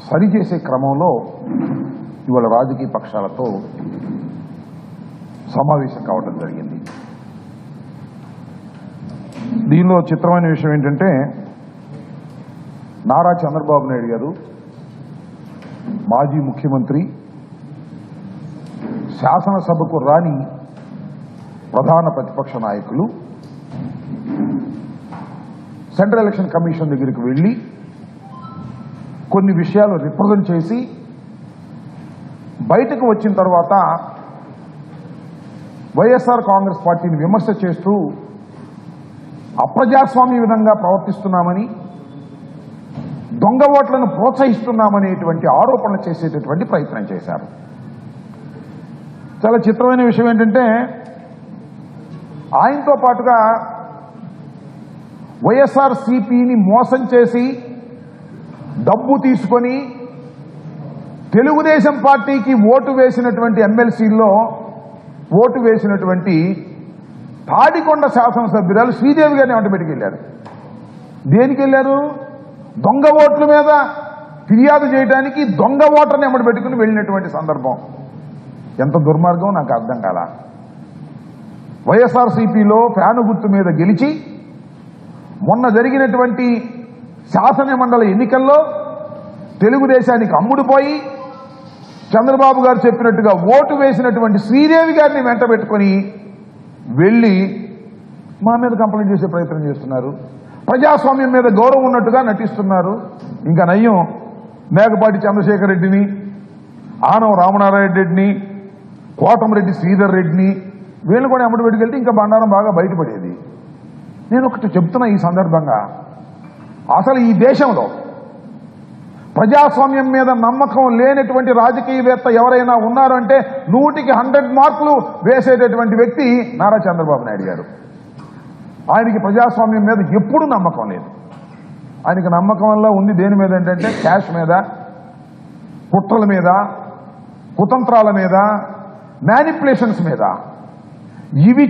సరిచేసే క్రమంలో ఇవాళ రాజకీయ పక్షాలతో సమావేశం కావడం జరిగింది. దీనిలో చిత్రమైన విషయం ఏంటంటే, నారా చంద్రబాబు నాయుడు గారు మాజీ ముఖ్యమంత్రి, శాసనసభకు రాని ప్రధాన ప్రతిపక్ష నాయకులు సెంట్రల్ ఎలక్షన్ కమిషన్ దగ్గరికి వెళ్ళి కొన్ని విషయాలు రిప్రజెంట్ చేసి బయటకు వచ్చిన తర్వాత వైఎస్ఆర్ కాంగ్రెస్ పార్టీని విమర్శ చేస్తూ అప్రజాస్వామ్య విధంగా ప్రవర్తిస్తున్నామని, దొంగ ఓట్లను ప్రోత్సహిస్తున్నామనేటువంటి ఆరోపణలు చేసేటటువంటి ప్రయత్నం చేశారు. చాలా చిత్రమైన విషయం ఏంటంటే, ఆయనతో పాటుగా వైఎస్ఆర్సీపీని మోసం చేసి డబ్బు తీసుకొని తెలుగుదేశం పార్టీకి ఓటు వేసినటువంటి ఎమ్మెల్సీల్లో ఓటు వేసినటువంటి తాడికొండ శాసనసభ్యురాలు శ్రీదేవి గారిని వెంటబెట్టుకు వెళ్ళారు. దేనికి వెళ్ళారు? దొంగ ఓట్ల మీద ఫిర్యాదు చేయడానికి దొంగ ఓటర్ని ఎమ్మడి పెట్టుకుని వెళ్ళినటువంటి సందర్భం. ఎంత దుర్మార్గం నాకు అర్థం కాల. వైఎస్ఆర్సీపీలో ఫ్యాను గుర్తు మీద గెలిచి మొన్న జరిగినటువంటి శాసనమండలి ఎన్నికల్లో తెలుగుదేశానికి అమ్ముడుపోయి చంద్రబాబు గారు చెప్పినట్టుగా ఓటు వేసినటువంటి శ్రీదేవి గారిని వెంట పెట్టుకుని వెళ్ళి మా మీద కంప్లైంట్ చేసే ప్రయత్నం చేస్తున్నారు. ప్రజాస్వామ్యం మీద గౌరవం ఉన్నట్టుగా నటిస్తున్నారు. ఇంకా నయ్యం, మేకపాటి చంద్రశేఖర్ రెడ్డిని, ఆనవ రామనారాయణ రెడ్డిని, కోటమిరెడ్డి శ్రీధర్ రెడ్డిని వీళ్ళు కూడా అమ్మడి పెట్టుకెళ్తే ఇంకా బండారం బాగా బయటపడేది. నేను ఒకటి చెప్తున్నా ఈ సందర్భంగా, అసలు ఈ దేశంలో ప్రజాస్వామ్యం మీద నమ్మకం లేనటువంటి రాజకీయవేత్త ఎవరైనా ఉన్నారంటే 100కి 100 మార్కులు వేసేటటువంటి వ్యక్తి నారా చంద్రబాబు నాయుడు గారు. ఆయనకి ప్రజాస్వామ్యం మీద ఎప్పుడూ నమ్మకం లేదు. ఆయనకి నమ్మకం వల్ల ఉంది దేని మీద ఏంటంటే, క్యాష్ మీద, కుట్రల మీద, కుతంత్రాల మీద, మ్యానిపులేషన్స్ మీద. ఇవి